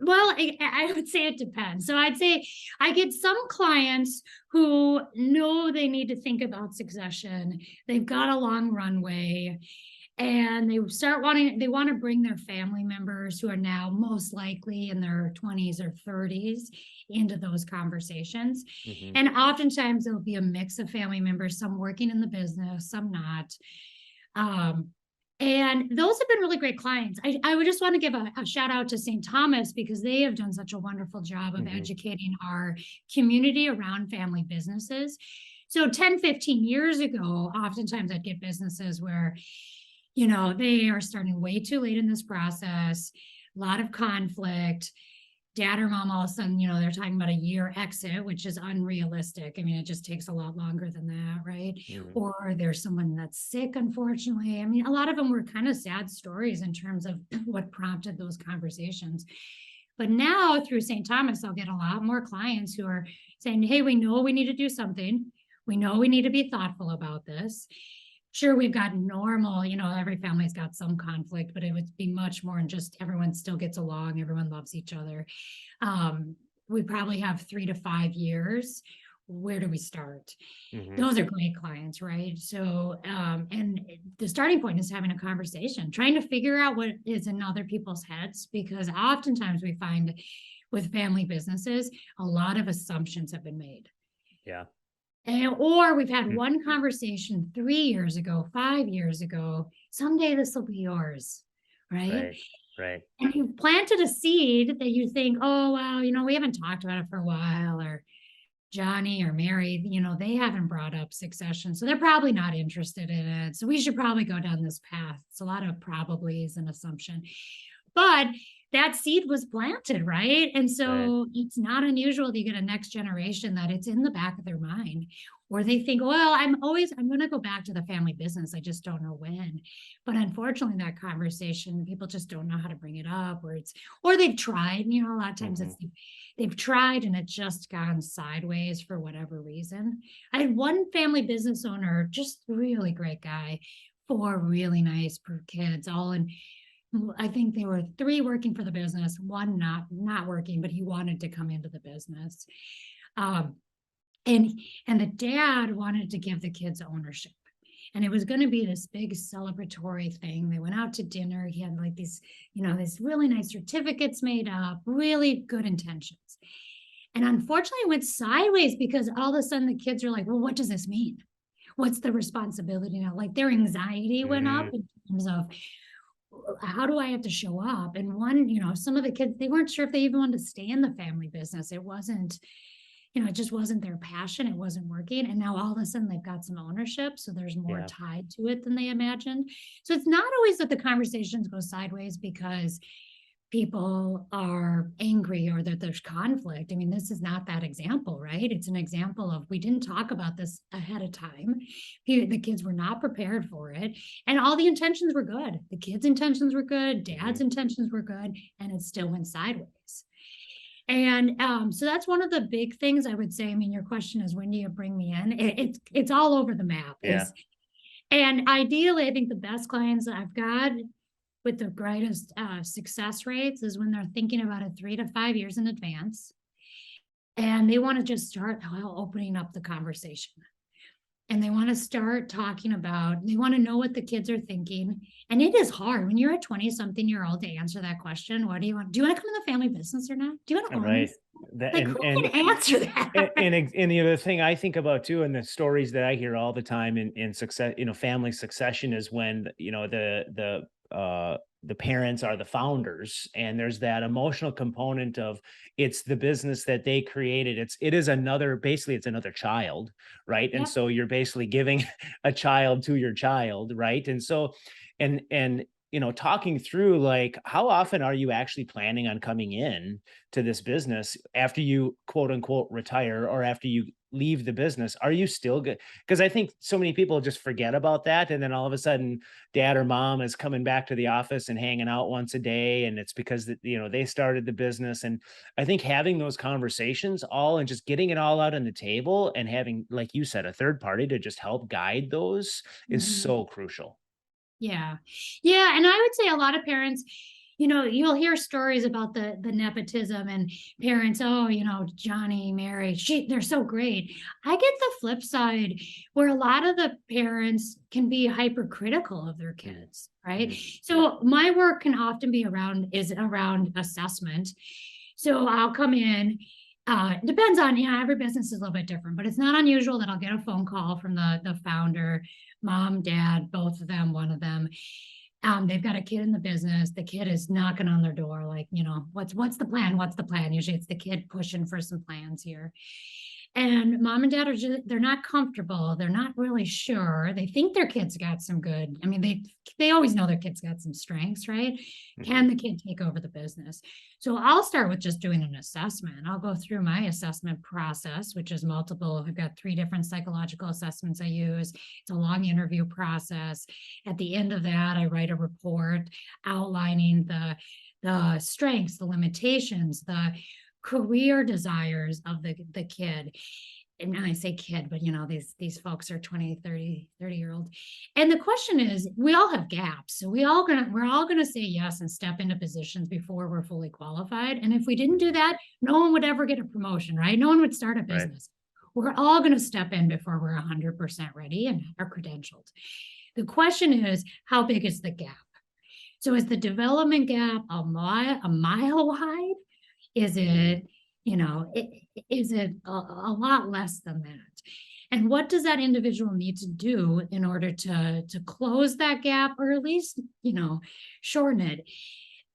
Well, I would say it depends. So I'd say I get some clients who know they need to think about succession. They've got a long runway and they want to bring their family members who are now most likely in their 20s or 30s into those conversations. And oftentimes there'll be a mix of family members, some working in the business, some not. And those have been really great clients. I would just want to give a shout out to St. Thomas because they have done such a wonderful job of educating our community around family businesses. So 10, 15 years ago, oftentimes I'd get businesses where, you know, they are starting way too late in this process, a lot of conflict. Dad or mom all of a sudden, you know, they're talking about a year exit, which is unrealistic. I mean, it just takes a lot longer than that, right? Or there's someone that's sick, unfortunately. I mean, a lot of them were kind of sad stories in terms of what prompted those conversations. But now through St. Thomas, I'll get a lot more clients who are saying, hey, we know we need to do something. We know we need to be thoughtful about this. Sure, we've got normal, you know, every family's got some conflict, but it would be much more than just everyone still gets along, everyone loves each other. We probably have 3 to 5 years. Where do we start? Those are great clients, right? So, and the starting point is having a conversation, trying to figure out what is in other people's heads, because oftentimes we find with family businesses, a lot of assumptions have been made. Yeah. Or we've had one conversation 3 years ago, 5 years ago, someday this will be yours, right? Right. And you've planted a seed that you think, oh, well, you know, we haven't talked about it for a while, or Johnny or Mary, they haven't brought up succession, so they're probably not interested in it. So we should probably go down this path. It's a lot of probablys and assumption, but that seed was planted, right? And so it's not unusual to get a next generation that it's in the back of their mind, or they think, well, I'm going to go back to the family business. I just don't know when. But unfortunately, that conversation, people just don't know how to bring it up, or they've tried, a lot of times they've tried and it's just gone sideways for whatever reason. I had one family business owner, just really great guy, 4 really nice kids, all in, I think they were 3 working for the business, 1 not working, but he wanted to come into the business. And the dad wanted to give the kids ownership. And it was going to be this big celebratory thing. They went out to dinner. He had like these, these really nice certificates made up, really good intentions. And unfortunately, it went sideways because all of a sudden the kids are like, well, what does this mean? What's the responsibility now? Like their anxiety went up in terms of, how do I have to show up? And one, some of the kids, they weren't sure if they even wanted to stay in the family business. It wasn't, it just wasn't their passion. It wasn't working. And now all of a sudden they've got some ownership. So there's more tied to it than they imagined. So it's not always that the conversations go sideways because people are angry or that there's conflict. I mean, this is not that example, right? It's an example of, we didn't talk about this ahead of time. The kids were not prepared for it. And all the intentions were good. The kids' intentions were good. Dad's intentions were good. And it still went sideways. And so that's one of the big things I would say. I mean, your question is, when do you bring me in? It's all over the map. And ideally, I think the best clients that I've got with the greatest success rates is when they're thinking about it 3 to 5 years in advance. And they want to just start opening up the conversation. And they want to start talking about, they want to know what the kids are thinking. And it is hard when you're a 20-something-year-old to answer that question. What do you want? Do you want to come in the family business or not? Do you want to own this? Who can answer that? And the other thing I think about too, and the stories that I hear all the time in success, family succession, is when, the parents are the founders, and there's that emotional component of, it's the business that they created. It's another child, right? And so you're basically giving a child to your child, right? And so, and talking through, like, how often are you actually planning on coming in to this business after you quote unquote retire, or after you leave the business? Are you still good? Because I think so many people just forget about that. And then all of a sudden dad or mom is coming back to the office and hanging out once a day. And it's because they started the business. And I think having those conversations and just getting it all out on the table, and having, like you said, a third party to just help guide those is so crucial. Yeah. And I would say a lot of parents, you'll hear stories about the nepotism and parents, Johnny, Mary, they're so great. I get the flip side where a lot of the parents can be hypercritical of their kids, right? So my work can often be around assessment. So I'll come in, depends on, every business is a little bit different, but it's not unusual that I'll get a phone call from the founder, mom, dad, both of them, one of them. They've got a kid in the business. The kid is knocking on their door, like, what's the plan? What's the plan? Usually it's the kid pushing for some plans here. And mom and dad they're not comfortable. They're not really sure. They think their kid's got some good. I mean, they always know their kid's got some strengths, right? Can the kid take over the business? So I'll start with just doing an assessment. I'll go through my assessment process, which is multiple. I've got 3 different psychological assessments I use. It's a long interview process. At the end of that, I write a report outlining the strengths, the limitations, the career desires of the kid. And I say kid, but these folks are 20, 30-year-old. And the question is, we all have gaps. So we're all gonna say yes and step into positions before we're fully qualified. And if we didn't do that, no one would ever get a promotion, right? No one would start a business. Right. We're all gonna step in before we're 100% ready and are credentialed. The question is, how big is the gap? So is the development gap a mile wide? Is it, is it a lot less than that? And what does that individual need to do in order to close that gap, or at least, shorten it?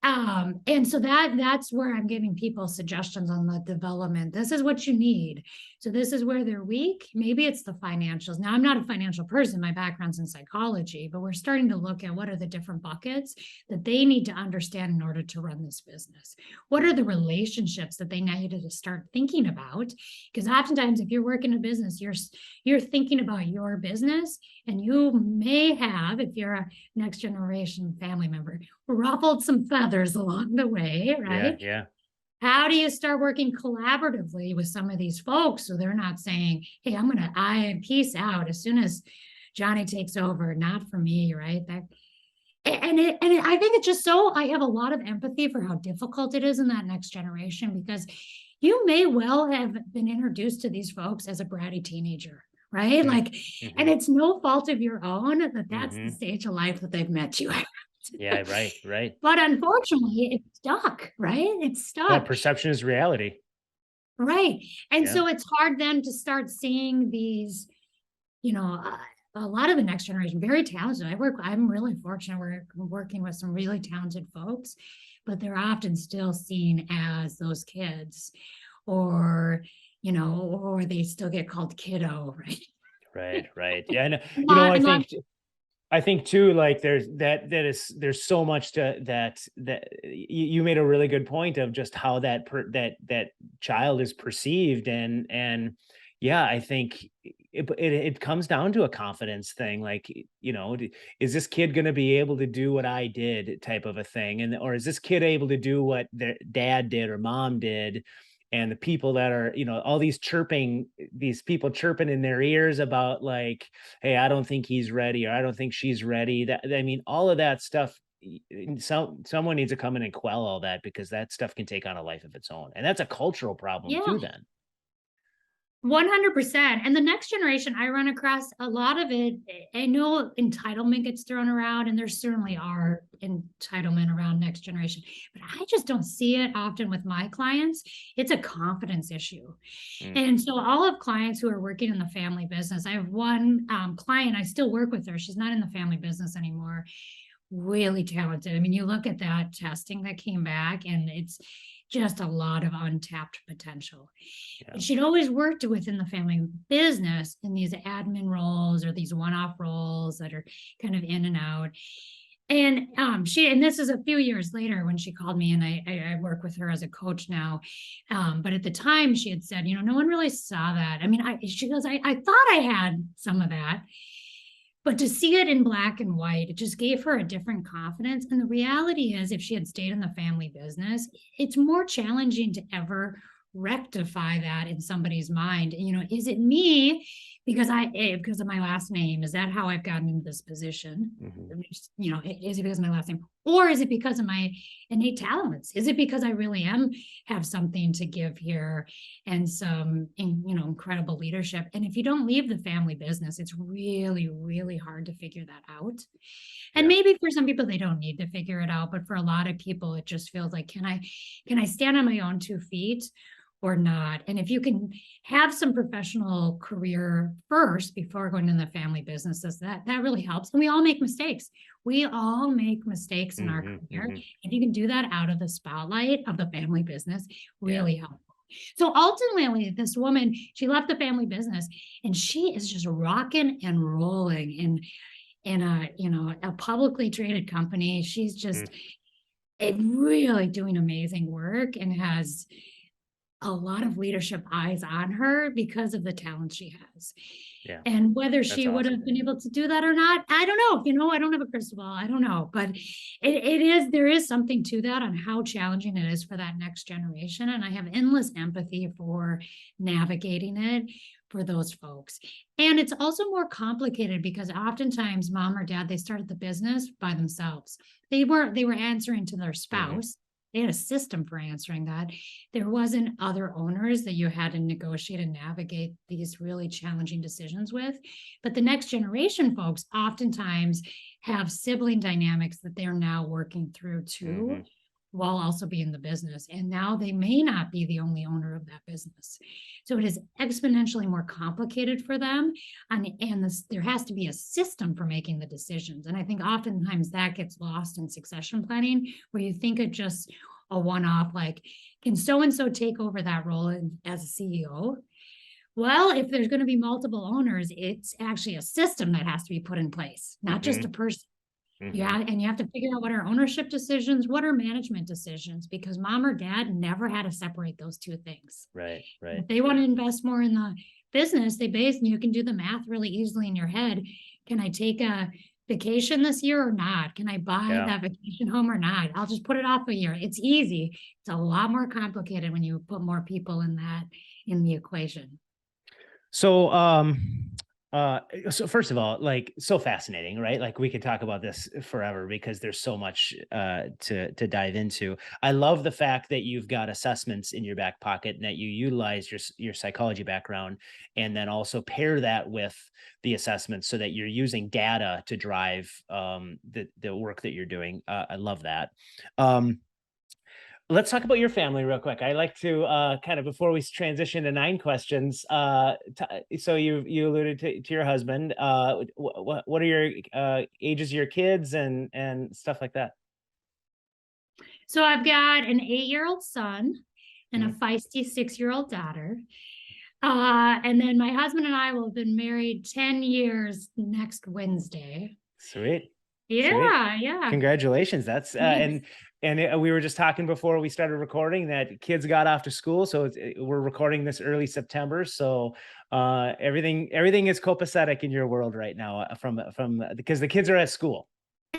And so that's where I'm giving people suggestions on the development. This is what you need. So this is where they're weak. Maybe it's the financials. Now, I'm not a financial person. My background's in psychology, but we're starting to look at what are the different buckets that they need to understand in order to run this business. What are the relationships that they needed to start thinking about? Because oftentimes, if you're working a business, you're thinking about your business, and you may have, if you're a next generation family member, ruffled some feathers along the way, right? Yeah. How do you start working collaboratively with some of these folks so they're not saying, hey, I peace out as soon as Johnny takes over, not for me, right? I think it's just so, I have a lot of empathy for how difficult it is in that next generation, because you may well have been introduced to these folks as a bratty teenager, right? Like, and it's no fault of your own that that's the stage of life that they've met you at. Yeah, right. But unfortunately, it's stuck, right? It's stuck. Well, perception is reality. Right. And Yeah. so it's hard then to start seeing these, a lot of the next generation, very talented. I'm really fortunate. We're working with some really talented folks, but they're often still seen as those kids, or they still get called kiddo, right? Right. Yeah. And I think too, like there's so much to that you made a really good point of just how that child is perceived, and yeah, I think it comes down to a confidence thing. Like, is this kid going to be able to do what I did, type of a thing, or is this kid able to do what their dad did or mom did? And the people that are, all these people chirping in their ears about, like, hey, I don't think he's ready, or I don't think she's ready. All of that stuff, someone needs to come in and quell all that, because that stuff can take on a life of its own. And that's a cultural problem Yeah. too, then. 100%. And the next generation, I run across a lot of it. I know entitlement gets thrown around, and there certainly are entitlement around next generation, but I just don't see it often with my clients. It's a confidence issue. And so all of clients who are working in the family business, I have one client, I still work with her. She's not in the family business anymore. Really talented. I mean, you look at that testing that came back, and it's just a lot of untapped potential. Yeah. She'd always worked within the family business in these admin roles or these one-off roles that are kind of in and out. And and this is a few years later when she called me, and I work with her as a coach now. But at the time she had said, no one really saw that. I mean, she goes, I thought I had some of that. But to see it in black and white, it just gave her a different confidence. And the reality is, if she had stayed in the family business, it's more challenging to ever rectify that in somebody's mind. Is it me because of my last name? Is that how I've gotten into this position? Is it because of my last name? Or is it because of my innate talents? Is it because I really have something to give here and some, incredible leadership? And if you don't leave the family business, it's really, really hard to figure that out. And maybe for some people, they don't need to figure it out. But for a lot of people, it just feels like, can I stand on my own 2 feet or not? And if you can have some professional career first before going into the family businesses, that really helps. And we all make mistakes. We all make mistakes in our career. If you can do that out of the spotlight of the family business, really helpful. So ultimately, this woman, she left the family business, and she is just rocking and rolling in a publicly traded company. She's just really doing amazing work and has a lot of leadership eyes on her because of the talent she has. Yeah. And whether she would have been able to do that or not, I don't know. I don't have a crystal ball. I don't know. But there is something to that on how challenging it is for that next generation. And I have endless empathy for navigating it for those folks. And it's also more complicated because oftentimes mom or dad, they started the business by themselves. They were answering to their spouse. They had a system for answering that. There wasn't other owners that you had to negotiate and navigate these really challenging decisions with. But the next generation folks oftentimes have sibling dynamics that they're now working through too, while also being the business. And now they may not be the only owner of that business. So it is exponentially more complicated for them. There has to be a system for making the decisions. And I think oftentimes that gets lost in succession planning, where you think of just a one-off, like, can so-and-so take over that role as a CEO? Well, if there's going to be multiple owners, it's actually a system that has to be put in place, not just a person. Yeah, and you have to figure out what are ownership decisions, what are management decisions, because mom or dad never had to separate those two things. Right. If they want to invest more in the business, you can do the math really easily in your head. Can I take a vacation this year or not? Can I buy that vacation home or not? I'll just put it off a year. It's easy. It's a lot more complicated when you put more people in the equation. So first of all, like, so fascinating, right? Like, we could talk about this forever because there's so much to dive into. I love the fact that you've got assessments in your back pocket and that you utilize your psychology background, and then also pair that with the assessments so that you're using data to drive the work that you're doing. I love that. Let's talk about your family real quick. I like to kind of, before we transition to 9 questions. So you alluded to your husband. What are your ages of your kids and stuff like that? So I've got an 8-year-old son and a feisty 6-year-old daughter. And then my husband and I will have been married 10 years next Wednesday. Sweet. Yeah, Sweet. yeah. Congratulations. That's we were just talking before we started recording that kids got off to school, so we're recording this early September. So everything is copacetic in your world right now from because the kids are at school.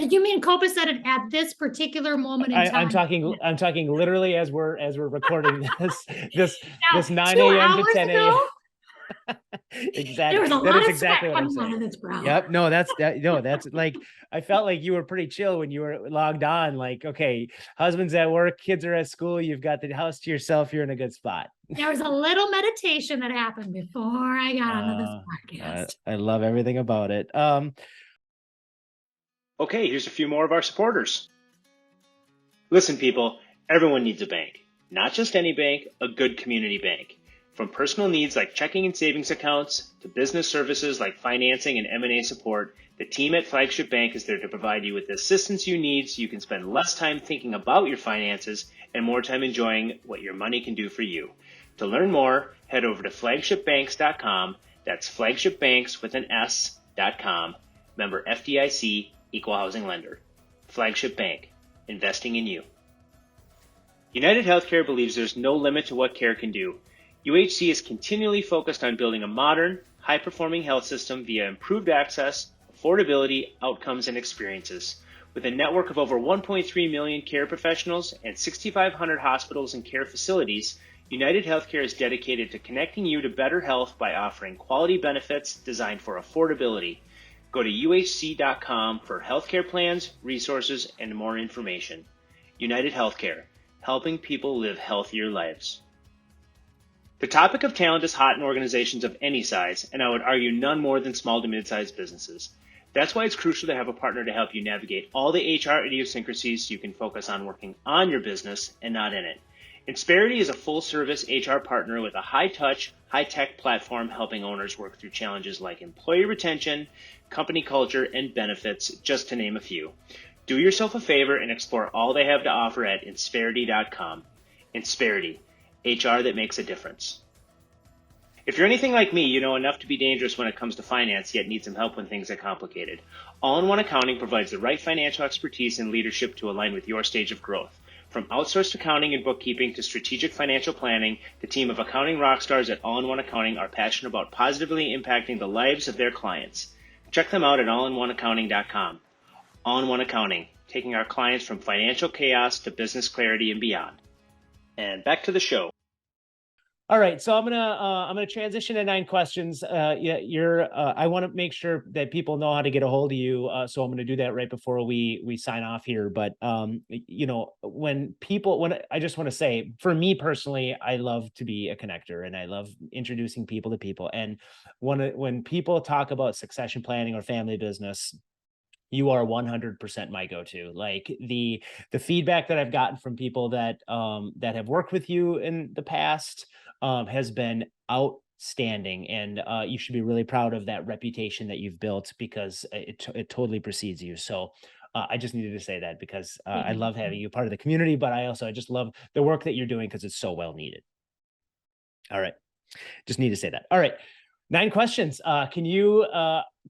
You mean copacetic at this particular moment in time? I'm talking literally as we're recording this 9 2 a.m. to hours 10 a.m. ago? Exactly. There was a That lot is of exactly sweat what I'm coming out saying. of this brow. Yep. No, that's like, I felt like you were pretty chill when you were logged on. Like, okay, husband's at work, kids are at school, you've got the house to yourself, you're in a good spot. There was a little meditation that happened before I got onto this podcast. I love everything about it. Okay, here's a few more of our supporters. Listen, people, everyone needs a bank. Not just any bank, a good community bank. From personal needs like checking and savings accounts to business services like financing and M&A support, the team at Flagship Bank is there to provide you with the assistance you need so you can spend less time thinking about your finances and more time enjoying what your money can do for you. To learn more, head over to flagshipbanks.com. That's flagshipbanks with an S.com. Member FDIC, Equal Housing Lender. Flagship Bank, investing in you. United Healthcare believes there's no limit to what care can do. UHC is continually focused on building a modern, high-performing health system via improved access, affordability, outcomes, and experiences. With a network of over 1.3 million care professionals and 6,500 hospitals and care facilities, United Healthcare is dedicated to connecting you to better health by offering quality benefits designed for affordability. Go to uhc.com for healthcare plans, resources, and more information. United Healthcare, helping people live healthier lives. The topic of talent is hot in organizations of any size, and I would argue none more than small to mid-sized businesses. That's why it's crucial to have a partner to help you navigate all the HR idiosyncrasies so you can focus on working on your business and not in it. Insperity is a full-service HR partner with a high-touch, high-tech platform helping owners work through challenges like employee retention, company culture, and benefits, just to name a few. Do yourself a favor and explore all they have to offer at insperity.com. Insperity, HR that makes a difference. If you're anything like me, you know enough to be dangerous when it comes to finance, yet need some help when things get complicated. All-in-One Accounting provides the right financial expertise and leadership to align with your stage of growth. From outsourced accounting and bookkeeping to strategic financial planning, the team of accounting rockstars at All-in-One Accounting are passionate about positively impacting the lives of their clients. Check them out at allinoneaccounting.com. All-in-One Accounting, taking our clients from financial chaos to business clarity and beyond. And back to the show. All right, so I'm gonna transition to 9 questions. I want to make sure that people know how to get a hold of you, so I'm going to do that right before we sign off here. But when I just want to say, for me personally, I love to be a connector, and I love introducing people to people. And when people talk about succession planning or family business, you are 100% my go-to. Like the feedback that I've gotten from people that have worked with you in the past has been outstanding, and you should be really proud of that reputation that you've built, because it totally precedes you. So I just needed to say that because I love having you part of the community, but I just love the work that you're doing because it's so well needed. All right. Just need to say that. All right. 9 questions. Can you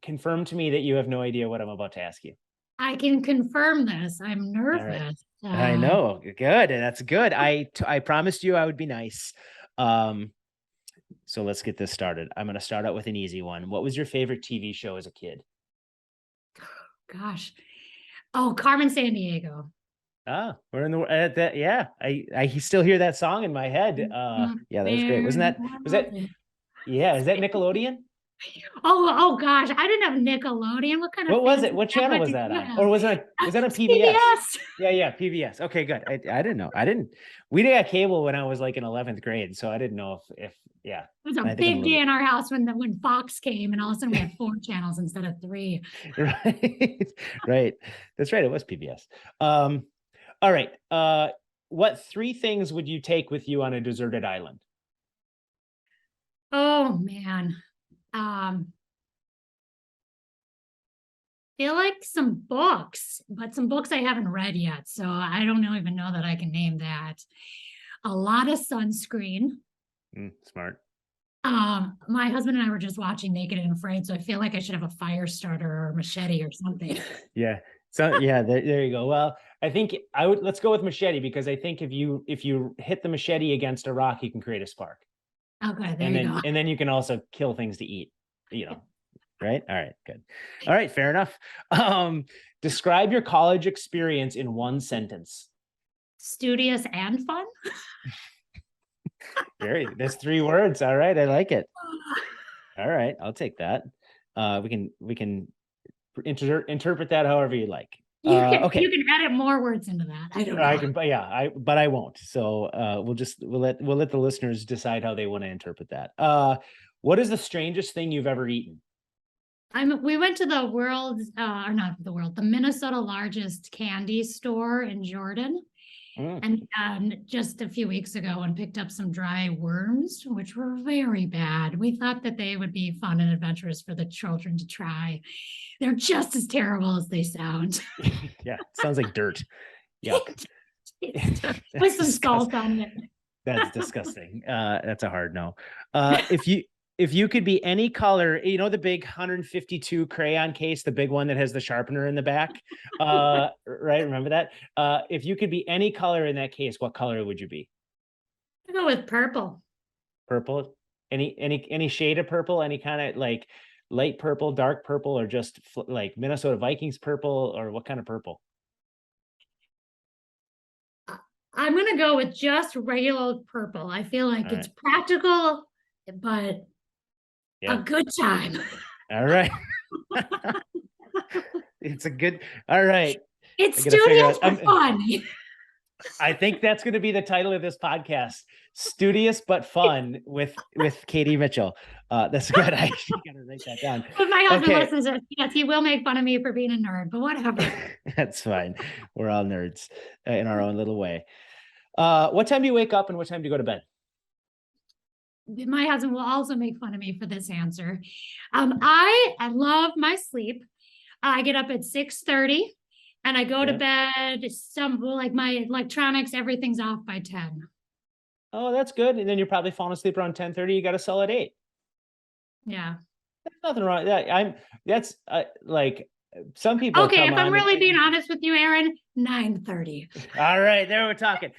confirm to me that you have no idea what I'm about to ask you? I can confirm this. I'm All right. nervous. I know. Good. That's good. I promised you I would be nice. So let's get this started. I'm going to start out with an easy one. What was your favorite TV show as a kid? Gosh. Oh, Carmen Sandiego. We're in the at that. Yeah, I still hear that song in my head. Yeah, that was great. Was that? Yeah, is that Nickelodeon? Oh gosh, I didn't have Nickelodeon. What kind of What was it? What channel was that on? Or was that on PBS? PBS. Yeah, PBS. Okay, good. I didn't know. We didn't have cable when I was like in 11th grade, so I didn't know if yeah. It was a big day in our house when Fox came, and all of a sudden we had 4 channels instead of 3. Right. Right. That's right. It was PBS. All right. What 3 things would you take with you on a deserted island? Oh man. Feel like some books, but some books I haven't read yet, so I don't even know that I can name that. A lot of sunscreen. Smart. My husband and I were just watching Naked and Afraid, so I feel like I should have a fire starter or a machete or something. Yeah. So yeah, there you go. Well, I think let's go with machete, because I think if you hit the machete against a rock, you can create a spark. Okay, there you go. And then you can also kill things to eat, right? All right, good. All right, fair enough. Describe your college experience in 1 sentence. Studious and fun. There's 3 words. All right, I like it. All right, I'll take that. We can interpret that however you like. Okay. You can edit more words into that. I don't know. I can, yeah, but I won't. So we'll let the listeners decide how they want to interpret that. What is the strangest thing you've ever eaten? We went to the Minnesota largest candy store in Jordan. And just a few weeks ago, and picked up some dry worms, which were very bad. We thought that they would be fun and adventurous for the children to try. They're just as terrible as they sound. Yeah, sounds like dirt. Yuck. With some salt on it. That's disgusting. That's a hard no. If you could be any color, the big 152 crayon case, the big one that has the sharpener in the back, right? Remember that? If you could be any color in that case, what color would you be? I go with purple. Purple? Any shade of purple? Any kind of like light purple, dark purple, or just like Minnesota Vikings purple, or what kind of purple? I'm going to go with just regular purple. I feel like it's practical, but a good time. All right. It's a good, all right. It's studious but fun. I think that's going to be the title of this podcast. Studious but fun with Katy Mitchell. That's good. I got to write that down. If my husband listens, yes, he will make fun of me for being a nerd, but whatever. That's fine. We're all nerds in our own little way. What time do you wake up and what time do you go to bed? My husband will also make fun of me for this answer. I love my sleep. I get up at 6:30 and I go to bed. My electronics, everything's off by 10. Oh, that's good. And then you're probably falling asleep around 10:30. You got to sell at 8. Yeah. There's nothing wrong. That's like some people. Okay, if I'm really being honest with you, Aaron, 9:30. All right, there we're talking.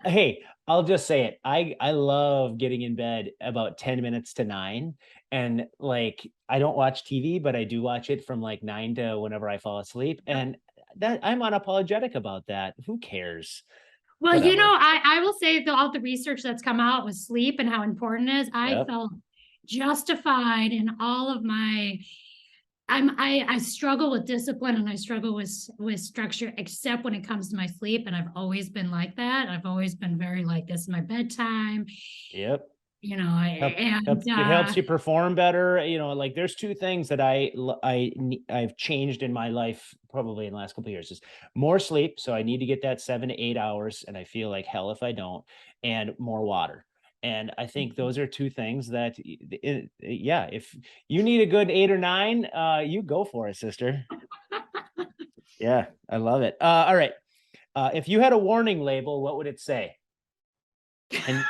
Hey, I'll just say it. I love getting in bed about 10 minutes to 9. And like, I don't watch TV, but I do watch it from like 9 to whenever I fall asleep. And that I'm unapologetic about that. Who cares? Well, whatever. I will say all the research that's come out with sleep and how important it is. I felt justified in all of my I struggle with discipline and I struggle with structure, except when it comes to my sleep. And I've always been like that. I've always been very like, this is my bedtime. Yep. It helps you perform better. Like there's 2 things that I've changed in my life probably in the last couple of years is more sleep. So I need to get that 7 to 8 hours. And I feel like hell if I don't, and more water. And I think those are 2 things that, if you need a good 8 or 9, you go for it, sister. Yeah, I love it. All right. If you had a warning label, what would it say?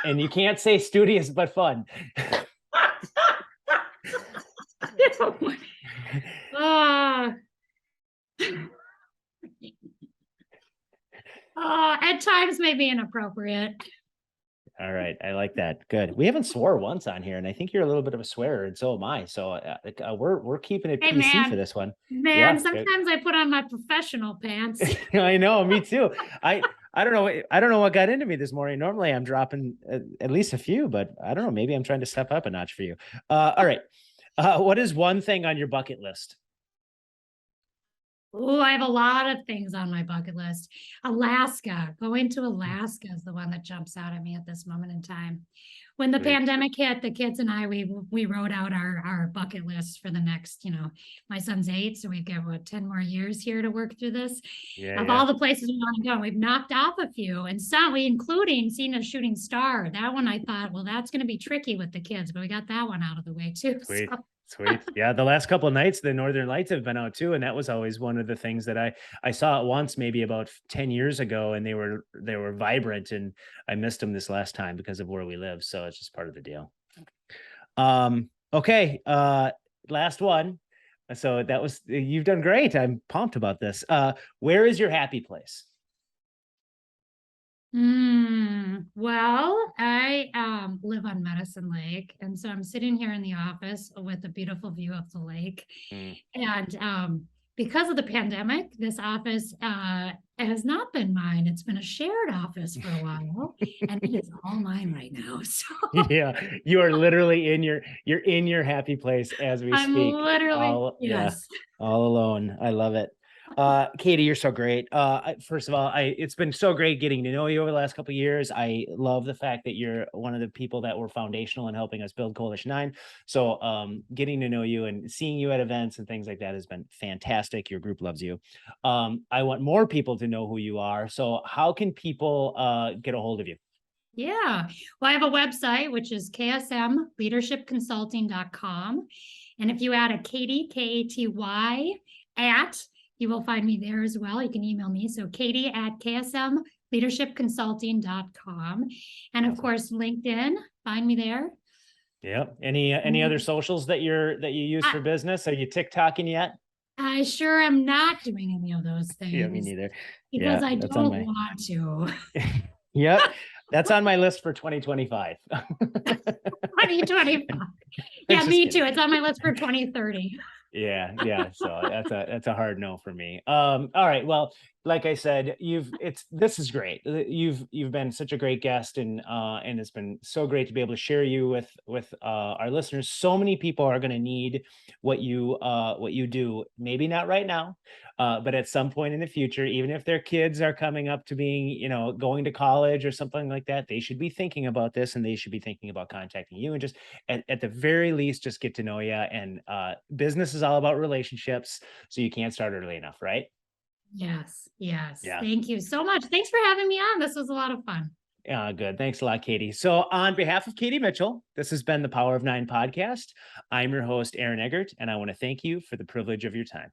And you can't say studious but fun. Uh, at times may be inappropriate. All right. I like that. Good. We haven't swore once on here, and I think you're a little bit of a swearer, and so am I. So we're keeping it Hey, PC for this one. man, Yeah. sometimes I put on my professional pants. I know. Me too. I don't know. I don't know what got into me this morning. Normally I'm dropping at least a few, but I don't know. Maybe I'm trying to step up a notch for you. All right. What is one thing on your bucket list? Oh, I have a lot of things on my bucket list. Alaska, going to Alaska is the one that jumps out at me at this moment in time. When the Great. pandemic hit, the kids and I, we wrote out our bucket list for the next, my son's 8, so we've got 10 more years here to work through this. Yeah. Of all the places we want to go, we've knocked off a few, and some including seeing a shooting star. That one I thought, well, that's going to be tricky with the kids, but we got that one out of the way too. Sweet. So. Sweet. Yeah. The last couple of nights, the Northern Lights have been out too. And that was always one of the things that I saw it once, maybe about 10 years ago, and they were vibrant, and I missed them this last time because of where we live. So it's just part of the deal. Okay. Last one. So you've done great. I'm pumped about this. Where is your happy place? Well, I live on Medicine Lake, and so I'm sitting here in the office with a beautiful view of the lake. And because of the pandemic, this office has not been mine. It's been a shared office for a while, and it is all mine right now. So yeah, you are literally you're in your happy place as we I'm speak. literally yes. All alone. I love it. Katy, you're so great. First of all, it's been so great getting to know you over the last couple of years. I love the fact that you're one of the people that were foundational in helping us build Coalition 9. So getting to know you and seeing you at events and things like that has been fantastic. Your group loves you. I want more people to know who you are. So how can people get a hold of you? Yeah. Well, I have a website, which is ksmleadershipconsulting.com. And if you add a Katy, Katy, you will find me there as well. You can email me. So Katy at ksmleadershipconsulting.com. And of course, LinkedIn, find me there. Yeah. Any other socials that you use for business? Are you TikToking yet? I sure am not doing any of those things. Yeah, me neither. Because I don't want to. Yep. That's on my list for 2025. 2025. Yeah, me too. It's on my list for 2030. Yeah. So that's a hard no for me. All right. Well, like I said, this is great. You've been such a great guest, and it's been so great to be able to share you with our listeners. So many people are going to need what you do. Maybe not right now, but at some point in the future, even if their kids are coming up to being, going to college or something like that, they should be thinking about this, and they should be thinking about contacting you, and just at the very least, just get to know you. And business is all about relationships, so you can't start early enough, right? Yes. Yeah. Thank you so much. Thanks for having me on. This was a lot of fun. Good. Thanks a lot, Katy. So on behalf of Katy Mitchell, this has been the Power of 9 podcast. I'm your host, Aaron Eggert, and I want to thank you for the privilege of your time.